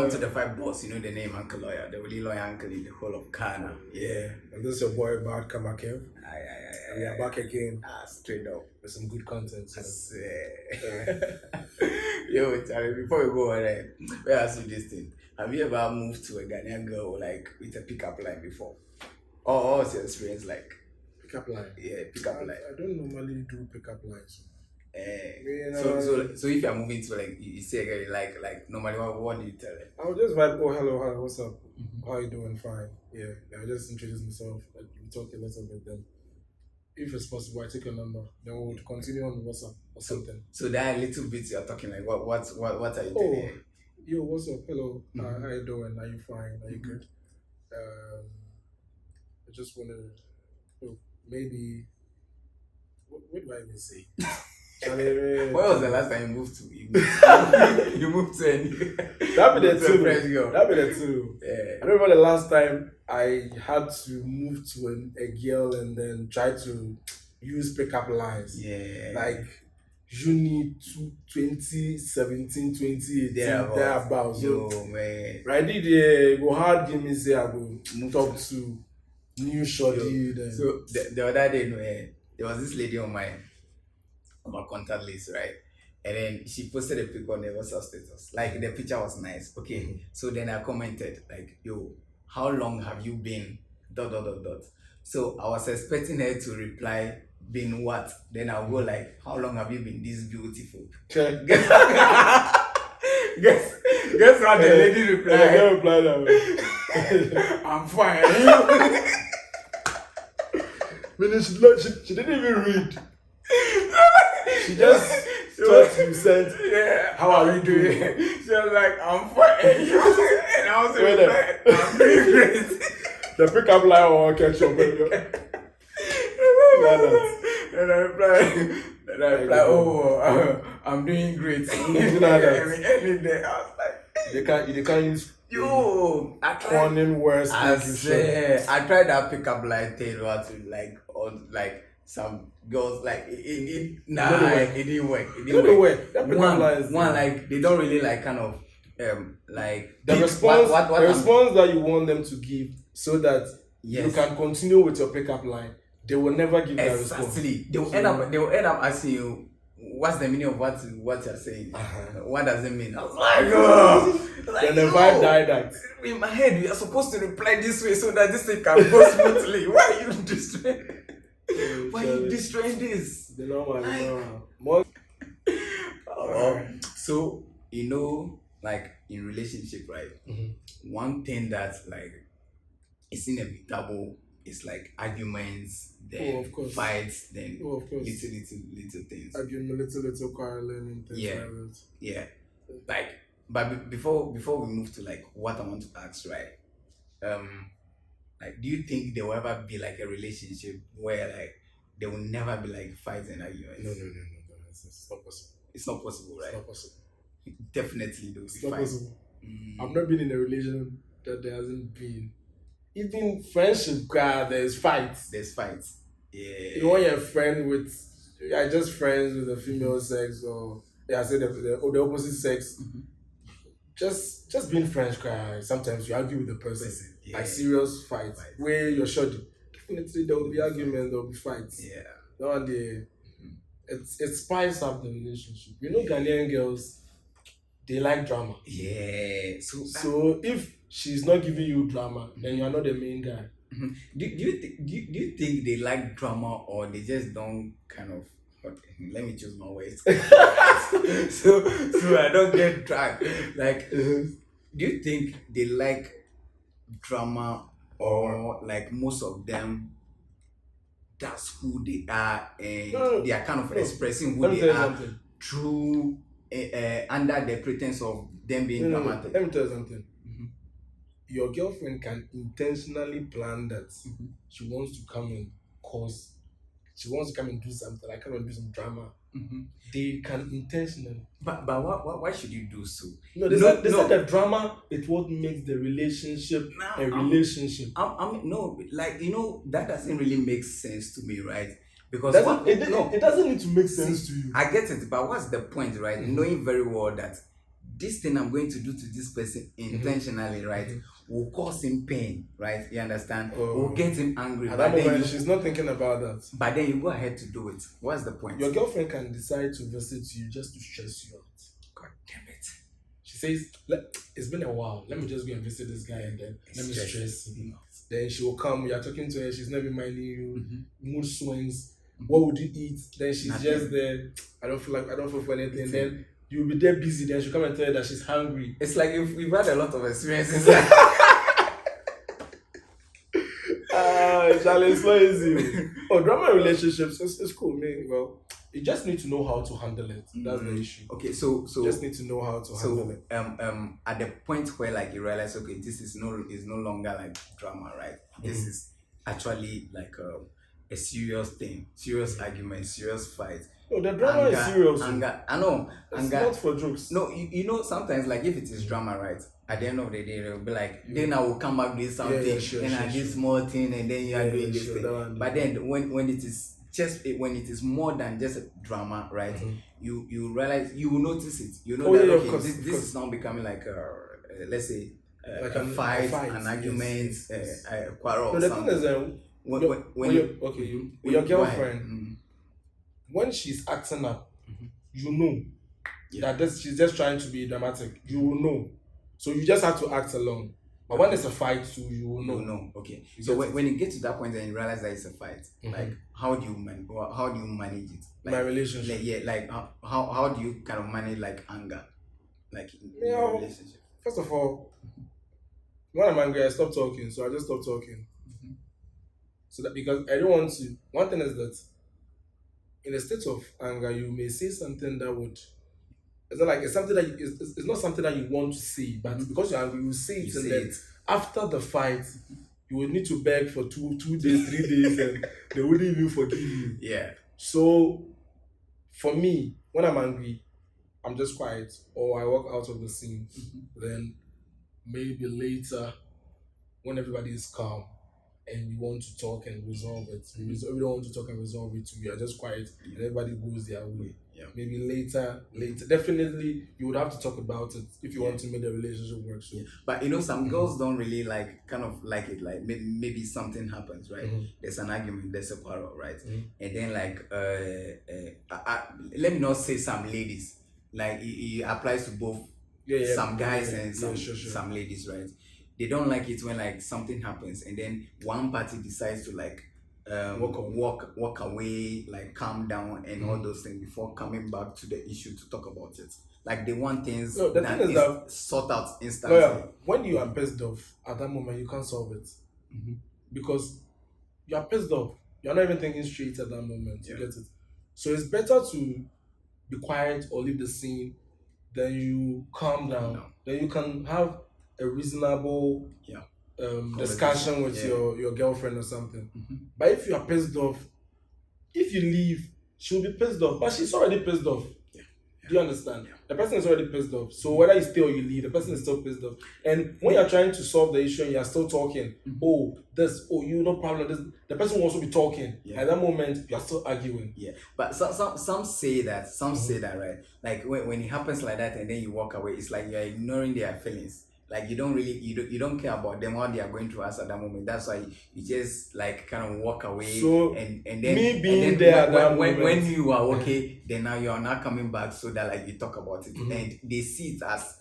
Welcome to the Five Boss. You know the name Uncle Lawyer, the only lawyer uncle in the whole of Ghana. Yeah. And this is your boy Bad Kamakev. Aye. We are back again Straight up. with some good content. I swear. Yo, Charlie, before we go on, let me ask you this thing. Have you ever moved to a Ghanaian girl like with a pickup line before? Or what's your experience like? Pickup line. Yeah, pickup line. I don't normally do pickup lines. So if you're moving to like you say a girl like normally what do you tell her? I'll just vibe, oh hello, hi, what's up? How you doing? Fine. Yeah. I'll just introduce myself, like we talk a little bit then. If it's possible, I take your number. Then we'll continue on WhatsApp or something. So that little bit you're talking like what are you telling her? Yo, what's up? Hello. How you doing? Are you fine? Are you good? I just wanna maybe what do I even say? When was the last time you moved to? You moved to any? That be the two. That be the two. Yeah. I remember the last time I had to move to a girl and then try to use pickup lines. Yeah. Like June 2017, 2018, thereabouts. Yo, man. Right there, go hard give me say I go talk to new shorty. Then. So the other day, there was this lady on my contact list, right? And then she posted a pic on her WhatsApp status. Like the picture was nice. Okay. So then I commented, like, yo, how long have you been? ... So I was expecting her to reply, been what? Then I'll go like, how long have you been this beautiful? Okay. Guess what the lady replied? I'm fine. She didn't even read. She just thought you said, yeah, how are you doing? She was like, I'm fine. And I was like, I'm doing great. The pickup line will catch up. And I replied, oh, I'm doing great. You know that. Any day, I was like, they can't use I tried. warning words. I tried that pickup line thing to like on like some girls like it didn't work. It didn't work. That pickup lines. One like they don't really like kind of like the response the response that you want them to give so that you can continue with your pickup line. They will never give that response. They will end up asking you, what's the meaning of what you're saying? What does it mean? I was like, oh. Then the vibe died out. In my head, we are supposed to reply this way so that this thing can go smoothly. Why are you destroying? Why are you destroying this? The normal. So like in relationship, right? One thing that like is inevitable is like arguments, then fights, then little things. Argument, little quarreling and things like that. Yeah. Like, but before we move to like what I want to ask, right? Like, do you think there will ever be like a relationship where like there will never be like fights and arguments? No. It's not possible. It's not possible, right? It's not possible. Definitely there will be fights. Possible. I've not been in a relationship that there hasn't been. Even friendship, there's fights. There's fights. Yeah. You want your friend with, you're just friends with the female sex or I said the opposite sex. Just being friends, sometimes you argue with the person. Like serious fights. Where you're sure definitely there will be arguments, there will be fights. Yeah. No, it spices up the relationship. Ghanaian girls, they like drama. Yeah. So if she's not giving you drama, then you are not the main guy. Do you think they like drama or they just don't kind of? Okay, let me choose my words. so I don't get dragged. Like, do you think they like drama or like most of them? That's who they are, and they are kind of expressing who they are through under the pretense of them being dramatic. Let me tell you something. Your girlfriend can intentionally plan that she wants to come and do something. I come and do some drama. They can intentionally. But why should you do so? No, they said the drama is what makes the relationship a relationship. That doesn't really make sense to me, right? Because it doesn't need to make sense to you. I get it, but what's the point, right? Knowing very well that this thing I'm going to do to this person intentionally, right, will cause him pain, right? You understand? Will get him angry. At that moment, she's not thinking about that. But then you go ahead to do it. What's the point? Your girlfriend can decide to visit you just to stress you out. God damn it. She says, it's been a while. Let me just go and visit this guy and then let me stress him out. Then she will come. You're talking to her. She's not reminding you. Mood swings. What would you eat? Then she's just there. I don't feel for anything. Then you'll be there busy. Then she'll come and tell you that she's hungry. It's like we've had a lot of experiences. Charlie, it's not easy. Drama in relationships, it's cool, man. Well, you just need to know how to handle it. That's the issue. Okay, so you just need to know how to handle it. At the point where like you realize, okay, this is no longer like drama, right? This is actually like a serious thing, serious argument, serious fight. No, the drama is serious. Anger, I know. It's not for jokes. No, you know, sometimes like if it is drama, right? At the end of the day, they'll be like, then I will come back with something, and I do small thing, and then you are doing this thing. But then when it is more than just a drama, right? You realize, you will notice it. You know that okay, this is now becoming like let's say like a fight, an argument, a quarrel. No, the thing is, when your girlfriend, when she's acting up, you know that she's just trying to be dramatic. You will know. So you just have to act alone. But when there's a fight, too, you will know. No, okay. So when you get to that point and you realize that it's a fight, like how do you manage it? Like, my relationship. Like how do you kind of manage like anger, like in your relationship? First of all, when I'm angry, I stop talking. So I just stop talking. So that because I don't want to. One thing is that in a state of anger, you may say something that would. It's not like it's something that it's not something that you want to say, but because you're angry, you say it, and then after the fight, you will need to beg for 2 days, 3 days, and they wouldn't even forgive you. Yeah. So, for me, when I'm angry, I'm just quiet, or I walk out of the scene. Then maybe later, when everybody is calm and we want to talk and resolve it, we don't want to talk and resolve it. We are just quiet, and everybody goes their way. Yeah. Maybe later. Definitely, you would have to talk about it if you want to make the relationship work. So. Yeah. But you know, some girls don't really kind of like it. Like maybe something happens, right? There's an argument, there's a quarrel, right? And then like, let me not say some ladies. Like it applies to both some guys and some ladies, right? They don't like it when like something happens and then one party decides to like walk away, like calm down and all those things before coming back to the issue to talk about it. Like they want things that sort out instantly. When you are pissed off at that moment, you can't solve it because you are pissed off. You are not even thinking straight at that moment. You get it. So it's better to be quiet or leave the scene. Then you calm down. Then you can have a reasonable discussion with your girlfriend or something. But if you are pissed off, if you leave, she'll be pissed off. But she's already pissed off. Do you understand? The person is already pissed off. So whether you stay or you leave, the person is still pissed off. And when you're trying to solve the issue and you're still talking, you no problem. The person will also be talking. At that moment, you're still arguing. Yeah. But some say that. Some say that, right? Like when it happens like that and then you walk away, it's like you're ignoring their feelings. Like you don't care about them, how they are going through us at that moment. That's why you just like kind of walk away. So and then me being there when you are okay, then now you are not coming back so that like you talk about it and they see it as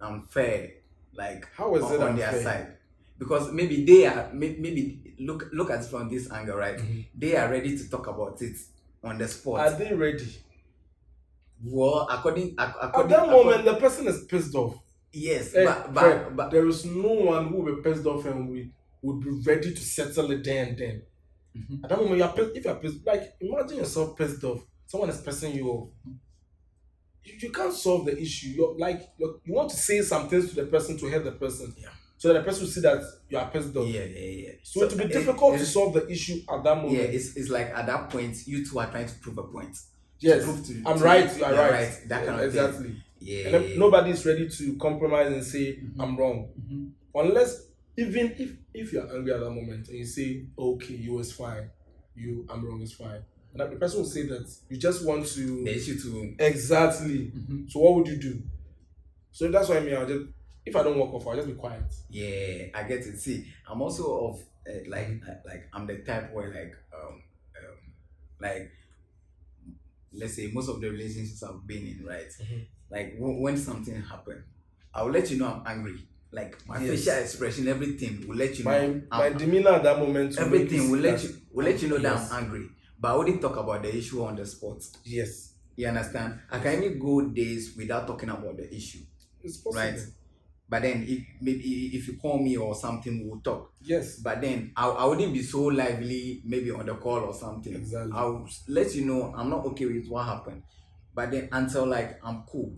unfair. Like how is it on their side? Because maybe they are maybe look at it from this angle, right? They are ready to talk about it on the spot. Are they ready? Well, according at that moment, the person is pissed off. Yes, but there is no one who will be pissed off and we would be ready to settle it there and then. At that moment, if you're pissed, like imagine yourself pissed off. Someone is pissing you off. You can't solve the issue. You want to say some things to the person to help the person. So that the person will see that you are pissed off. So it will be difficult to solve the issue at that moment. Yeah, it's like at that point, you two are trying to prove a point. Yes, I'm right. You are right. That kind of exactly. Thing. Yeah. And then nobody is ready to compromise and say I'm wrong, unless even if you're angry at that moment and you say okay, you was fine, I'm wrong is fine. and the person will say that you just want The to issue to exactly. So what would you do? So that's why I'll just if I don't walk off, I'll just be quiet. yeah, I get it. See, I'm also of like I'm the type where like let's say most of the relationships I've been in, right? Like when something happened, I will let you know I'm angry. Like my Yes. facial expression, everything will let you know. My demeanor at that moment. will make Everything you will see let you know that Yes. I'm angry. But I wouldn't talk about the issue on the spot. Yes, You understand? I can even go days without talking about the issue, it's possible. right? But then if you call me or something, we'll talk. Yes, But then I wouldn't be so lively, maybe on the call or something. Exactly. I'll let you know I'm not okay with what happened. But then until like I'm cool,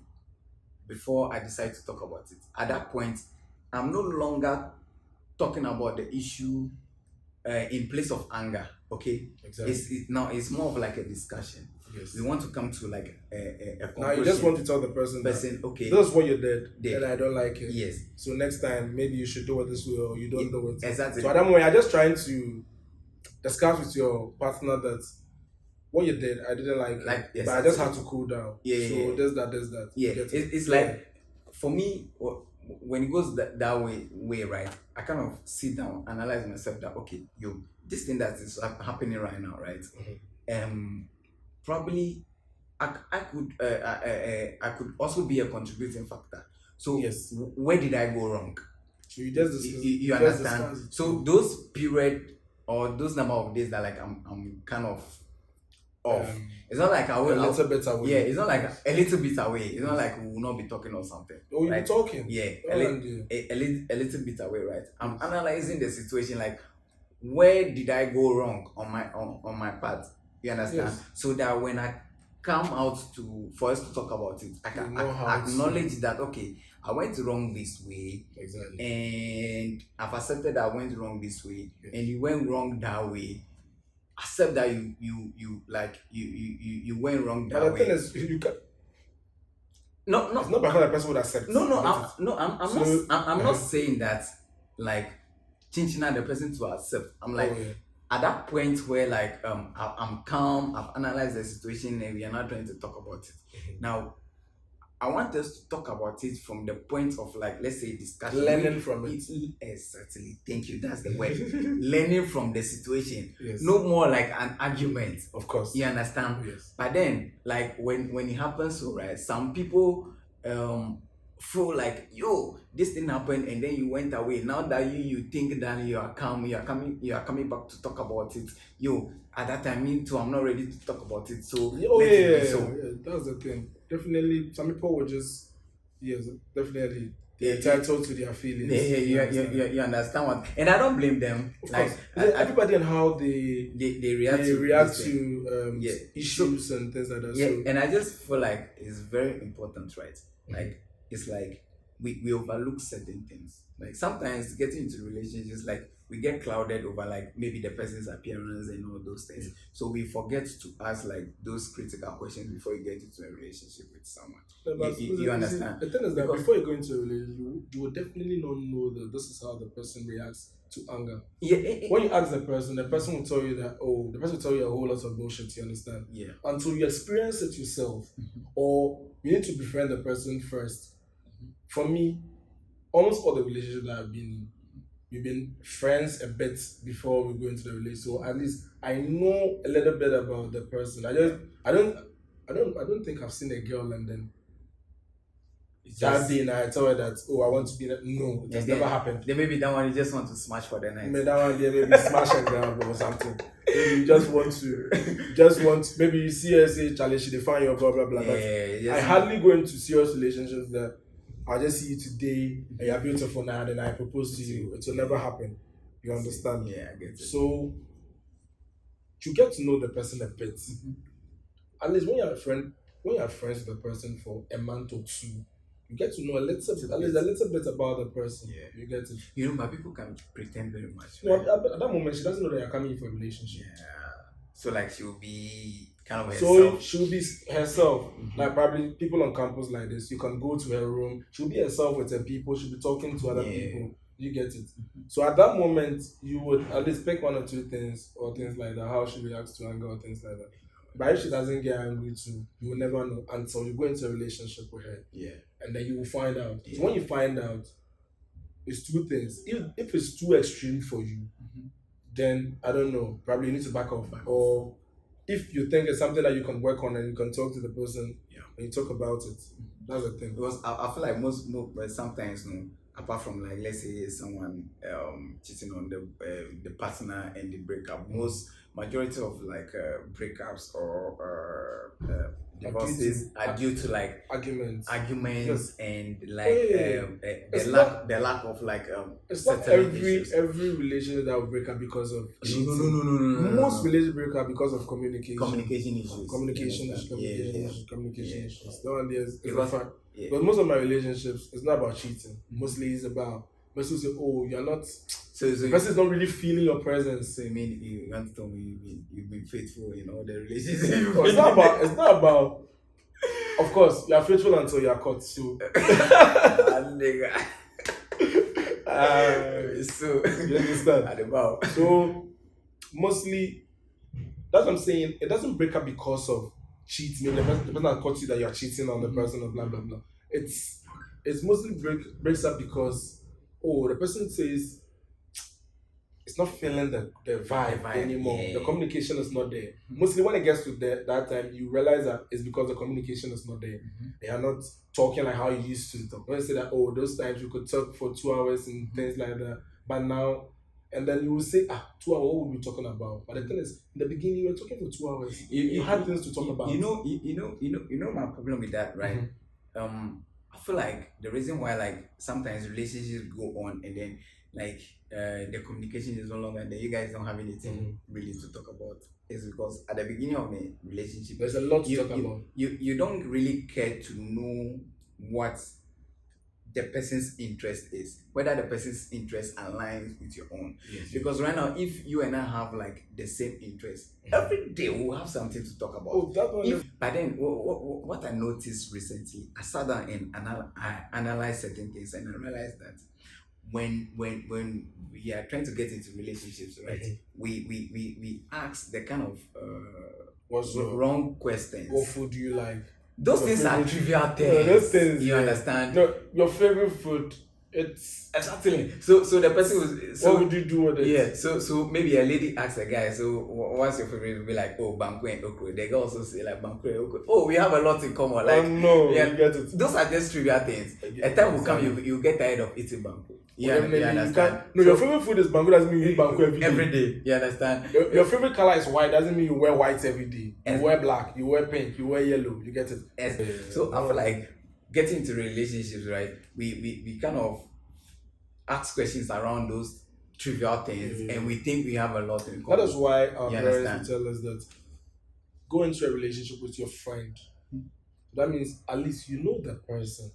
before I decide to talk about it. At that point, I'm no longer talking about the issue in place of anger. Okay, exactly. Now it's more of like a discussion. Yes. We want to come to like a Now you just want to tell the person that okay, that's what you did, Did. and I don't like it. yes, So next time, maybe you should do it this way, or you don't Yeah, do it. exactly. So at that moment, you're just trying to discuss with your partner that what you did, I didn't like Like, it, yes, but I just had to cool down. Yeah, So yeah. there's that. Yeah, You get it's Yeah. like for me when it goes that way, right? I kind of sit down, analyze myself that okay, this thing that is happening right now, right? Probably I could also be a contributing factor. So Yes. where did I go wrong? So you just You just understand? discuss it. So those period or those number of days that like I'm kind of off. It's not like I a will. little bit away. Yeah, it's not like a little bit away. It's not like we will not be talking or something. Oh, you're right? talking. Yeah, Oh, and yeah. a little bit away, right? I'm analyzing the situation, like where did I go wrong on my part? You understand? Yes. So that when I come out for us to talk about it, I can You know how to- acknowledge that okay, I went wrong this way, Exactly. and I've accepted that I went wrong this way, Yes. and you went wrong that way. Accept that you went wrong But that the way. thing is, you can. It's not because the person would accept. No, it. I'm not saying that like changing the person to accept. I'm like Oh, yeah. at that point where like I'm calm, I've analyzed the situation, and we are not trying to talk about it. Now, I want us to talk about it from the point of like, let's say discussion. Learning from it. Exactly. Thank you. That's the word. Learning from the situation. Yes. No more like an argument. Of course. You understand? Yes. But then, like when it happens, so right, some people feel like, yo, this thing happened and then you went away. Now that you think that you are calm, you are coming back to talk about it. Yo, at that time, me too, I'm not ready to talk about it. So Oh, let it yeah, be so. yeah. That's the thing. Definitely, some people would just, yes, definitely, Yeah, they're entitled to their feelings. Yeah, you understand what, and I don't blame them. Of Like course. Everybody and how they react react this thing. to Yeah. issues and things like that. Yeah, So, and I just feel like it's very important, right? Like it's like we overlook certain things. Like sometimes getting into relationships, like we get clouded over like maybe the person's appearance and all those things. So we forget to ask like those critical questions before you get into a relationship with someone. You understand? The thing is that Because- before you go into a relationship, you will definitely not know that this is how the person reacts to anger. Yeah, When you ask the person will tell you that, oh, the person will tell you a whole lot of bullshit, you understand? yeah. Until you experience it yourself, or you need to befriend the person first. For me, almost all the relationships that I've been in, we've been friends a bit before we go into the relationship. So at least I know a little bit about the person. I don't think I've seen a girl and then that day and I tell her that, oh, I want to be that. No, it has then- never happened. Then maybe that one you just want to smash for the night. Maybe that one day, maybe smash and grab or something. Maybe you just want, maybe you see her say, Charlie, she define you, blah, blah, blah. But Yeah, I hardly go into serious relationships that I'll just see you today and you're beautiful now, and then I propose to you. It will never happen. You understand? Yeah, I get it. So you get to know the person a bit. At least when you're friends with the person for a month or two, you get to know at least a little bit about the person. Yeah. You get it. You know, but people can pretend very much. No, right? at that moment, she doesn't know that you're coming in for a relationship. Yeah. So like she'll be kind of So herself. she'll be herself. Like probably people on campus like this, you can go to her room. She'll be herself with her people. She'll be talking to other Yeah. people. You get it. So at that moment, you would at least pick one or two things or things like that. How she reacts to anger or things like that. But if she doesn't get angry too, you will never know until you go into a relationship with her. Yeah. And then you will find out. Yeah. So when you find out, it's two things. If it's too extreme for you, then I don't know, probably you need to back off. Or if you think it's something that you can work on and you can talk to the person and you talk about it, that's the thing. Because I feel like most but sometimes, apart from like let's say someone cheating on the partner and the breakup, most majority of like breakups or divorces are due to like arguments yes. And like the lack of like it's not every relationship that will break up because of cheating. No. Most relationships break up because of communication issues. Communication issues. No one there's but most of my relationships, it's not about cheating. Mostly it's about person say, oh, you're not. So the person is not really feeling your presence. So you mean you want to tell me you've been faithful in all the relationships? It's not about. Of course, you are faithful until you are caught. So. Nigga. So you understand? So mostly, that's what I'm saying. It doesn't break up because of cheating. The person that caught you that you are cheating on the person or blah blah blah. It's mostly breaks up because the person says it's not feeling the vibe anymore. Yeah. The communication is not there. Mostly when it gets to that time, you realize that it's because the communication is not there. They are not talking like how you used to talk. When you say that, those times you could talk for 2 hours and things like that. But now, and then you will say, 2 hours, what would we be talking about? But the thing is, in the beginning, you were talking for 2 hours. You had things to talk about. You know my problem with that, right? I feel like the reason why like sometimes relationships go on and then like the communication is no longer there, you guys don't have anything really to talk about, is because at the beginning of the relationship there's a lot to talk about. You don't really care to know what the person's interest is, whether the person's interest aligns with your own. Yes. Because right now, if you and I have like the same interest, every day we'll have something to talk about. But then what I noticed recently, I sat down and I analyzed certain things and I realized that when we are trying to get into relationships, right, we ask the kind of wrong questions. What food do you like? Those things are trivial things. Those things, you understand? Your favorite food. It's exactly. So the person was. So, what would you do with it? Yeah. So maybe a lady asks a guy, so what's your favorite? Be like, banku and okra. They can also say like banku and okra. We have a lot in common. Like no, you get it. Those are just trivial things. A time will come, you get tired of eating banku. You understand? Your favorite food is banku doesn't mean you eat banku every day. You understand? Your favorite color is white doesn't mean you wear white every day. You wear black, you wear pink, you wear yellow. You get it? So I feel like getting into relationships, right? We kind of ask questions around those trivial things, and we think we have a lot in common. That is why our parents tell us that go into a relationship with your friend. That means at least you know that person,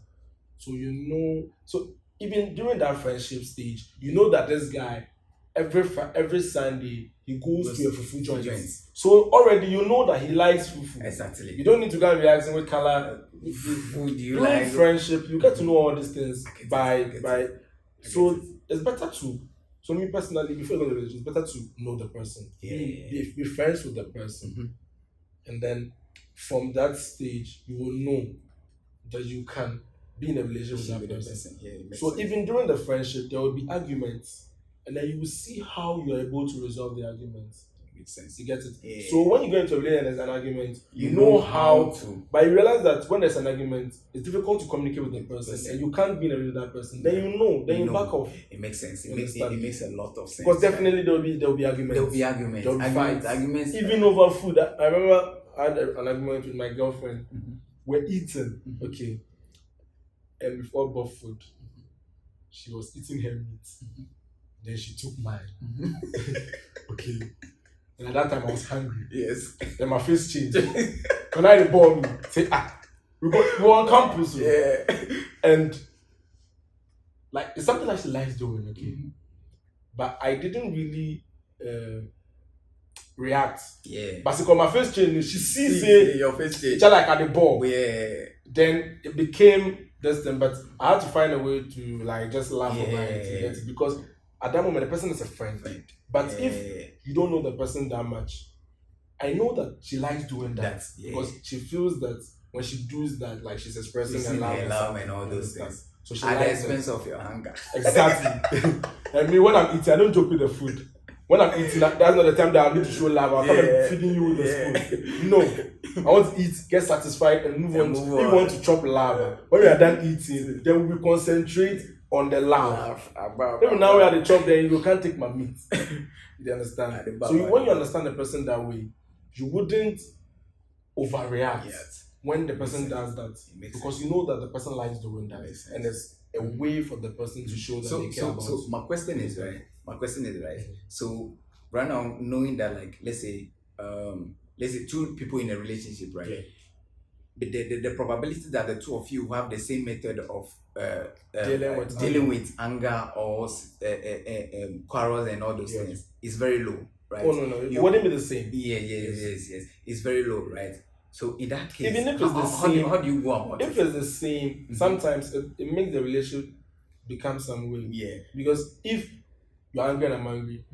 so you know. So even during that friendship stage, you know that this guy every Sunday he goes to a fufu joint. So already you know that he likes fufu. Exactly. You don't need to go and be asking what color food do you like. Friendship, you get to know all these things by. So it's better to. So me personally, before going to relationship, it's better to know the person. Be friends with the person, and then from that stage you will know that you can be in a relationship with that person. So even during the friendship, there will be arguments, and then you will see how you are able to resolve the arguments. Makes sense. You get it? Yeah. So when you go into a relationship and there's an argument, you know how to. But you realize that when there's an argument, it's difficult to communicate with the person, and you can't be in a relationship with that person. Then you back off. It makes sense. It makes a lot of sense. Because definitely there will be arguments. There will be arguments. There will be fights. Arguments. Even over food. I remember I had an argument with my girlfriend. We're eating, okay, and we've all bought food. She was eating her meat. Then she took mine. Okay. And at that time I was hungry. Yes. Then my face changed. When I bought me, say we were on campus. Yeah. And like it's something that she likes doing, okay. But I didn't really react. Yeah. But because my face changed, she sees your face changed. Just like at the ball. Yeah. Then it became this thing, but I had to find a way to like just laugh over it because at that moment the person is a friend. But if you don't know the person that much, I know that she likes doing that That's because she feels that when she does that, like she's expressing her Using love, her and love stuff, and all you those understand? things. So she At the likes it. expense of your hunger. Exactly. I mean, when I'm eating, I don't joke with the food. When I'm eating, that's not the time that I need to show love. I'll come and feeding you with the spoon. No. I want to eat, get satisfied, and move on. If you want to chop lava, when we are done eating, then we concentrate on the lava. Maybe now we are the chop, then you can't take my meat. You understand? So when you understand the person that way, you wouldn't overreact when the person does that, because you know that the person likes doing that, and there's a way for the person to show that they care about. So my question is right. So right now, knowing that, like, let's say two people in a relationship, right? Yeah. The probability that the two of you have the same method of Dealing with anger or quarrels and all those things is very low, right? Oh no, it wouldn't be the same. Yes. It's very low, right? So in that case, even if it's the same, how do you go about it? If it's the same, sometimes it makes the relationship become some way. Yeah. Because if you're angry and I'm angry,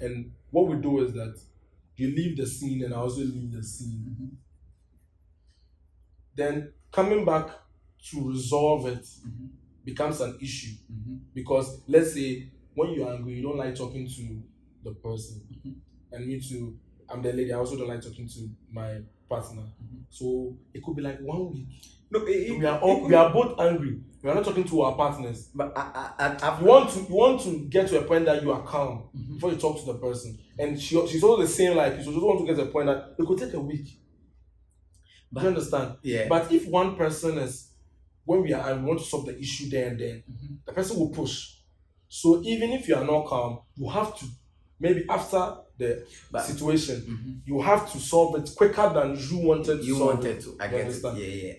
and what we do is that you leave the scene and I also leave the scene. Then coming back to resolve it becomes an issue. Because let's say when you're angry, you don't like talking to the person. And me too, I'm the lady, I also don't like talking to my partner. So it could be like 1 week. No, we are both angry. We are not talking to our partners. But you want to get to a point that you are calm before you talk to the person. And she's also the same like you. So just want to get to a point that it could take a week. Do you understand? Yeah. But if one person is, when we are angry, we want to solve the issue there and then, the person will push. So even if you are not calm, you have to, maybe after the situation, you have to solve it quicker than you wanted to. I get it. Yeah,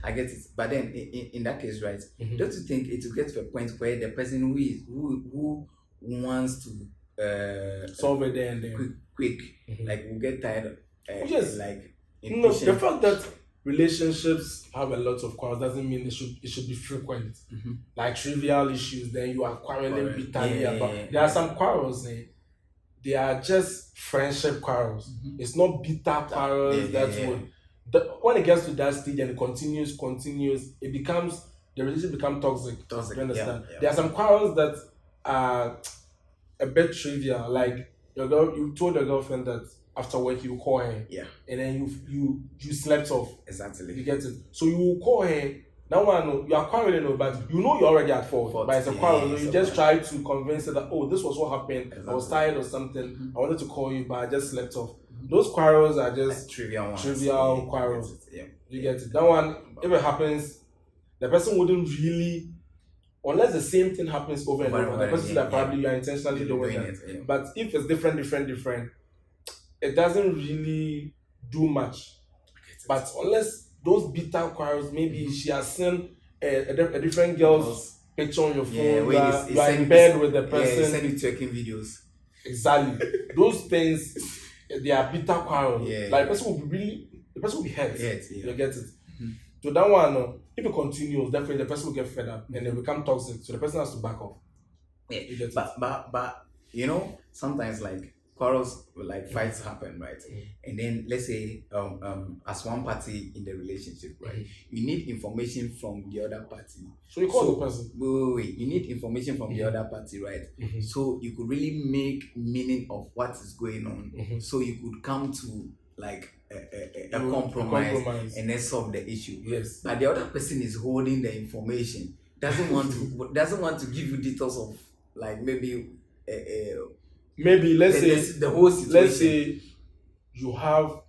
I get it. But then in that case, right? Don't you think it will get to a point where the person who wants to solve it there and then quick, like, will get tired? Yes. Like, no, the fact that relationships have a lot of quarrels doesn't mean it should be frequent. Like trivial issues, then you are quarreling bitterly about. There are some quarrels. They are just friendship quarrels. It's not bitter quarrels when it gets to that stage and it continues, it becomes, the relationship becomes toxic. You understand? There are some quarrels that are a bit trivial, like you told your girlfriend that after work you call her, and then you slept off. Exactly. You get it? So you will call her. Now I know you are quarreling, but you know you're already at fault. But it's a quarrel. You just try to convince her that, oh, this was what happened. Exactly. I was tired or something. I wanted to call you, but I just slept off. Those quarrels are just trivial quarrels. You get it? That one, if it happens, the person wouldn't really, unless the same thing happens over and over. The person that probably you are intentionally doing it. But if it's different, it doesn't really do much. But unless those bitter quarrels, maybe she has seen a different girl's picture on your phone, you are in bed with the person. Send you twerking videos. Exactly. Those things, they are bitter quarrels. Like the person will be hurt. You get it? So that one, if it continues, definitely the person will get fed up and they become toxic. So the person has to back off. But you know, sometimes like quarrels, like fights happen, right? And then let's say as one party in the relationship, right? You need information from the other party. So you call the person. Wait. You need information from the other party, right? So you could really make meaning of what is going on. So you could come to like a compromise and then solve the issue. Yes. But the other person is holding the information. Doesn't want to give you details of, like, maybe let's say the whole situation. Let's say you have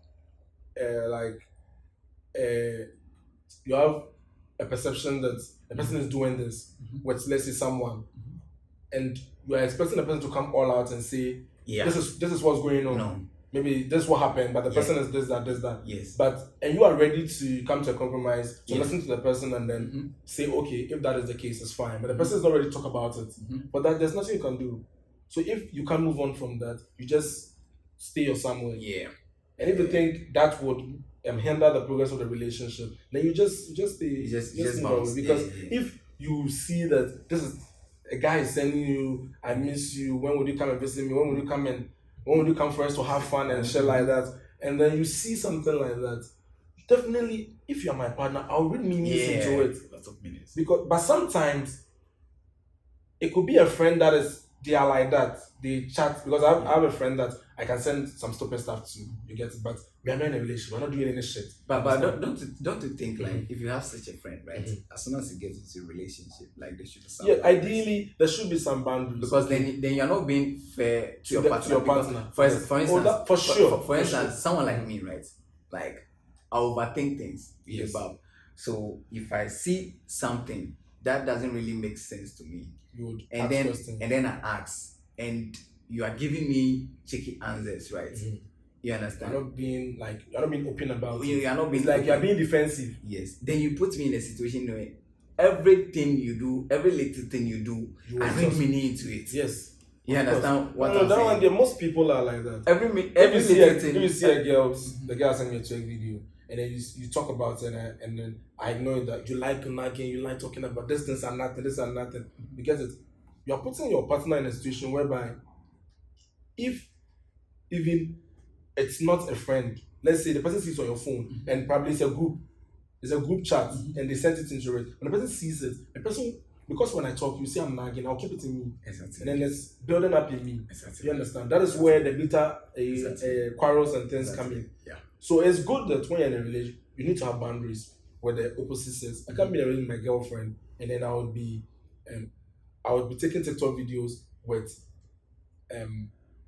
you have a perception that the person is doing this with, let's say, someone, and you are expecting the person to come all out and say, this is what's going on. No. Maybe this is what happened, but the person is this, that. Yes. And you are ready to come to a compromise, to listen to the person and then say, okay, if that is the case, it's fine. But the person is not ready to talk about it. But there's nothing you can do. So if you can't move on from that, you just stay or somewhere. Yeah. And if you think that would hinder the progress of the relationship, then you just stay. You just move on. Because if you see that this is a guy is sending you, I miss you, when would you come and visit me? When would you come and when would you come for us to have fun and shit like that, and then you see something like that, definitely, if you're my partner, I'll read meanings into it. Lots of meanings. But sometimes it could be a friend they are like that. They chat because I have a friend that I can send some stupid stuff to. You get it, but we are not in a relationship. We're not doing any shit. But don't you think like if you have such a friend, right? As soon as you get into a relationship, like there should be some. Yeah, ideally there should be some boundaries because then you're not being fair to your partner. For instance, for instance, someone like me, right? Like I overthink things about. So if I see something that doesn't really make sense to me, and then I ask, and you are giving me cheeky answers, right? You understand? You're not being open about it. You are not being it's like you're being defensive. Yes. Then you put me in a situation where everything you do, every little thing you do, I read meaning into it. Yes. You understand what I'm that saying? one there, most people are like that. Every little thing. If you see a girl, the girl send me a check video, and then you talk about it, and then I ignore that. You like nagging, you like talking about this and nothing, this and nothing. You get it? You're putting your partner in a situation whereby, if even it's not a friend, let's say the person sees on your phone, and probably it's a group chat, and they sent it into it. When the person sees it, the person, because when I talk, you see I'm nagging, I'll keep it in me. Exactly. And then it's building up in me. Exactly. You understand? That is where the bitter quarrels and things come in. Yeah. So it's good that when you're in a relationship, you need to have boundaries where the opposite says, I can't be in a relationship with my girlfriend, and then I would be taking TikTok videos with,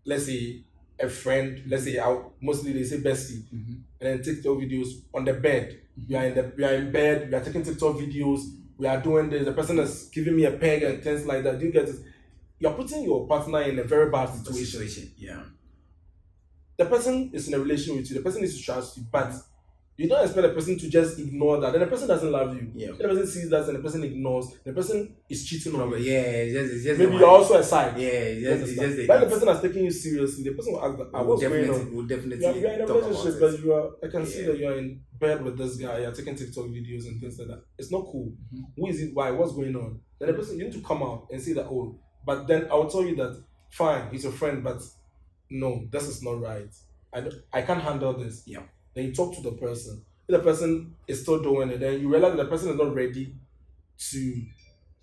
let's say, a friend, let's say, mostly they say bestie, and then TikTok videos on the bed. We are in bed, we are taking TikTok videos, we are doing this, the person is giving me a peg and things like that. Do you get it? You're putting your partner in a very bad situation. Yeah. The person is in a relationship with you, the person needs to trust you, but you don't expect the person to just ignore that. Then the person doesn't love you. Yeah. Then the person sees that and the person ignores. The person is cheating on you. Yeah, it's just maybe you're also a side. Yeah, it's just when the person is taking you seriously, the person will ask, what's going on? We'll definitely you're in a relationship, but I can see that you're in bed with this guy, you're taking TikTok videos and things like that. It's not cool. Who is it? Why? What's going on? Then the person, you need to come out and say that, oh, but then I will tell you that, fine, he's a friend, but no, this is not right. I can't handle this. Yeah. Then you talk to the person. If the person is still doing it, then you realize that the person is not ready to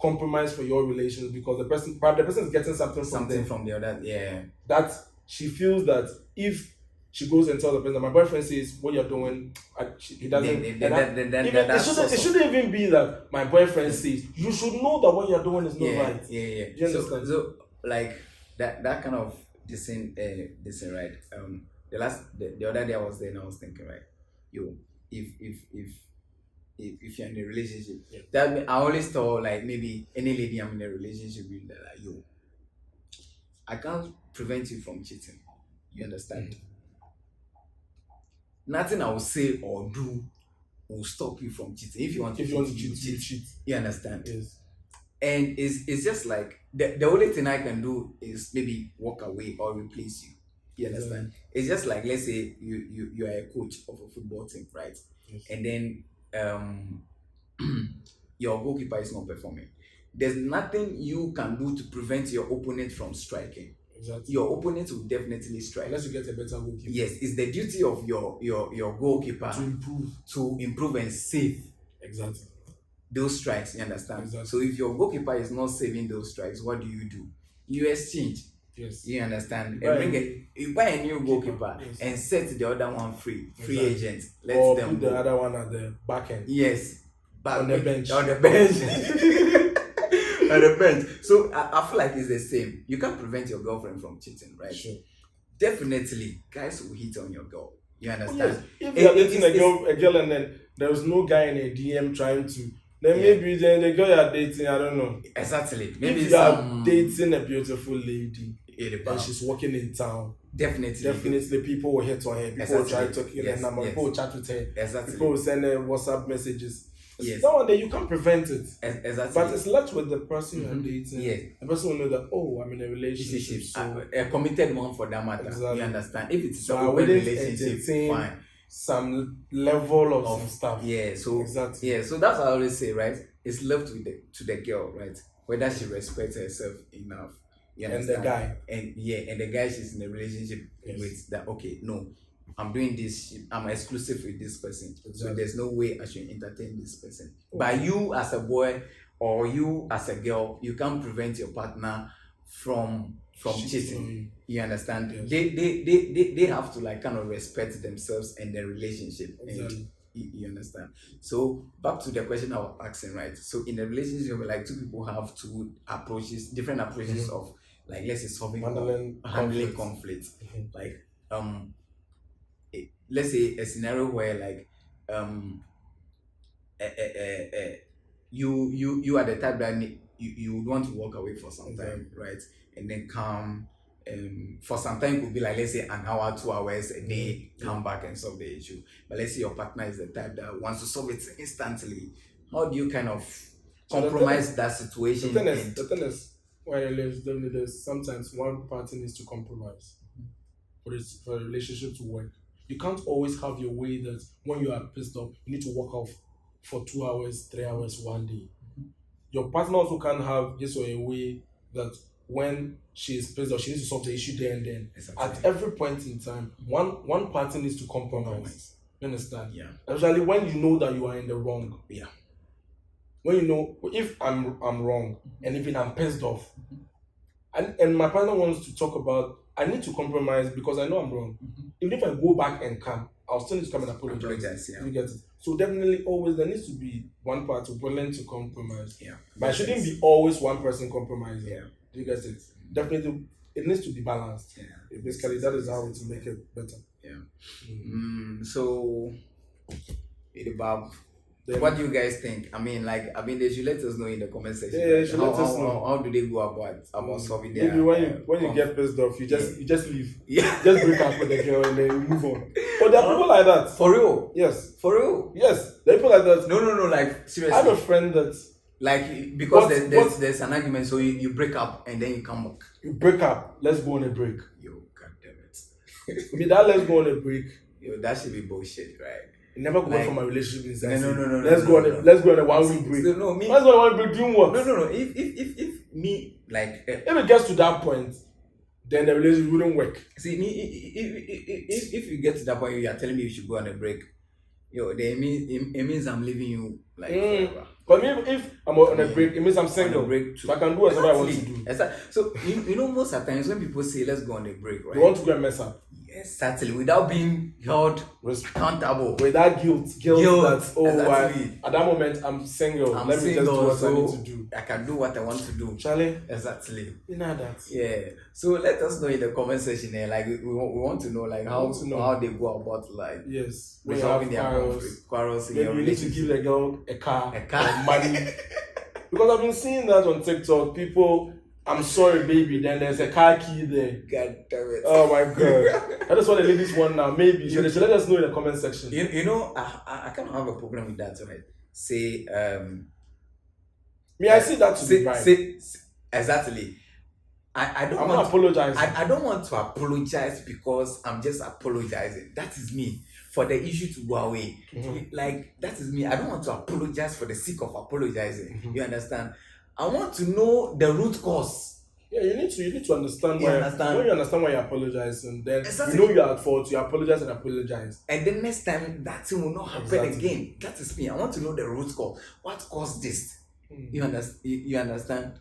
compromise for your relations because the person is getting something from the other. Yeah. That she feels that if she goes and tells the person, my boyfriend says what you're doing, he doesn't. It shouldn't even be that my boyfriend says. You should know that what you're doing is not right. Yeah. Do you understand? So like that kind of this thing, right? The other day I was there and I was thinking, right, if you're in a relationship, that I always thought like maybe any lady I'm in a relationship with, that like, I can't prevent you from cheating. You understand? Nothing I will say or do will stop you from cheating. If you want to cheat. You understand? Yes. And it's just like the only thing I can do is maybe walk away or replace you. You understand? It's just like, let's say you are a coach of a football team, right? Yes. And then your goalkeeper is not performing. There's nothing you can do to prevent your opponent from striking. Exactly. Your opponent will definitely strike. Unless you get a better goalkeeper. Yes, it's the duty of your goalkeeper to improve and save. Exactly. Those strikes, you understand? Exactly. So if your goalkeeper is not saving those strikes, what do? You exchange. Yes. You understand? You buy a new goalkeeper and set the other one free agent. Let them put the other one at the back end. Yes. On the bench. On the bench. On the bench. So I feel like it's the same. You can't prevent your girlfriend from cheating, right? Sure. Definitely, guys will hit on your girl. You understand? If you're dating a girl and then there was no guy in a DM trying to, then maybe then the girl you're dating, I don't know. Exactly. Maybe if you're dating a beautiful lady and she's walking in town, definitely people will hit on her. People will try to kill her number. People will chat with her. Exactly. People will send her WhatsApp messages. Yes. That one day you can't prevent it. Exactly. But it's left with the person you're dating. Yes. The person will know that, oh, I'm in a relationship. So a committed one for that matter. Exactly. You understand? If it's so a open relationship, fine. Some level of some stuff. Yeah. So exactly. Yeah. So that's what I always say, right? It's left to the girl, right? Whether she respects herself enough You And the understand? guy. And the guy she's in a relationship Yes. with, that okay, no, I'm doing this, I'm exclusive with this person. So Exactly. there's no way I should entertain this person. But you as a boy or you as a girl, you can't prevent your partner from cheating. You understand? Yes. They have to like kind of respect themselves and their relationship. Exactly. And you understand? So back to the question I was asking, right? So in a relationship, like two people have two approaches, different approaches of like, let's say solving handling conflict. Like let's say a scenario where like you are the type that you would want to walk away for some time, right? And then come for some time, it could be like, let's say an hour, 2 hours a day, come back and solve the issue. But let's say your partner is the type that wants to solve it instantly. How do you kind of compromise that situation? The thing is, when there's sometimes one party needs to compromise for a relationship to work. You can't always have your way that when you are pissed off, you need to walk off for 2 hours, 3 hours, one day. Your partner also can't have his or a way that when she is pissed off, she needs to solve the issue there and then. Exactly. At every point in time, one party needs to compromise. You understand? Yeah. Especially when you know that you are in the wrong. Yeah. When you know, if I'm wrong and even I'm pissed off, and my partner wants to talk about, I need to compromise because I know I'm wrong. Even if I go back and come, I'll still need to come and apologize. Yeah. You get it? So definitely always there needs to be one party willing to compromise. Yeah. But it shouldn't be always one person compromising. Yeah. Do you get it? Definitely it needs to be balanced. Yeah. Basically that is how to make it better. Yeah. So Bob, Then, what do you guys think? I mean, they should let us know in the comment section. Yeah, you should let us know. How do they go about solving their maybe when you get pissed off, you just leave. Yeah. Just break up with the girl and then you move on. But there are people like that. For real? Yes. For real? Yes. There are people like that. No, like seriously. I have a friend that like because there's an argument, so you break up and then you come back. you break up, let's go on a break. Yo, god damn it. With that let's go on a break. Yo, that should be bullshit, right? You never go Like- from a relationship inside. No. Let's go on a 1 week break. No, me. Let's go on a 1 week doing what? No. If me like If it gets to that point, then the relationship wouldn't work. see me if you get to that point you are telling me you should go on a break, yo, it means I'm leaving you like forever. But if I'm on a break, it means I'm single. On a break too. So I can do whatever I want to do. Exactly. So you know most of the times when people say let's go on a break, right? You want to go and mess up. Yes, certainly, without being held accountable. With that guilt that exactly. at that moment I'm single. Let me just do what I need to do. I can do what I want to do. Charlie, Exactly. you know that. Yeah. So let us know in the comment section there. Like we want to know like how they go about like Yes. When you resolving have their quarrels in maybe your you need to relationship. give the girl a car, car. money. Because I've been seeing that on TikTok. People, I'm sorry, baby. Then there's a car key there. God damn it. Oh my god. I just want the ladies one now. Maybe so they should let us know in the comment section. You know, I kind of have a problem with that, right? Say I see that to be right. say exactly. I don't I'm want not apologizing. I don't want to apologize because I'm just apologizing. That is me. For the issue to go away. Like that is me. I don't want to apologize for the sake of apologizing. You understand? I want to know the root cause. Yeah, you need to understand You why. understand? When you understand why you're apologizing, then Exactly. you know you're at fault. You apologize and apologize. And the next time that thing will not happen Exactly. again. That is me. I want to know the root cause. What caused this? You understand?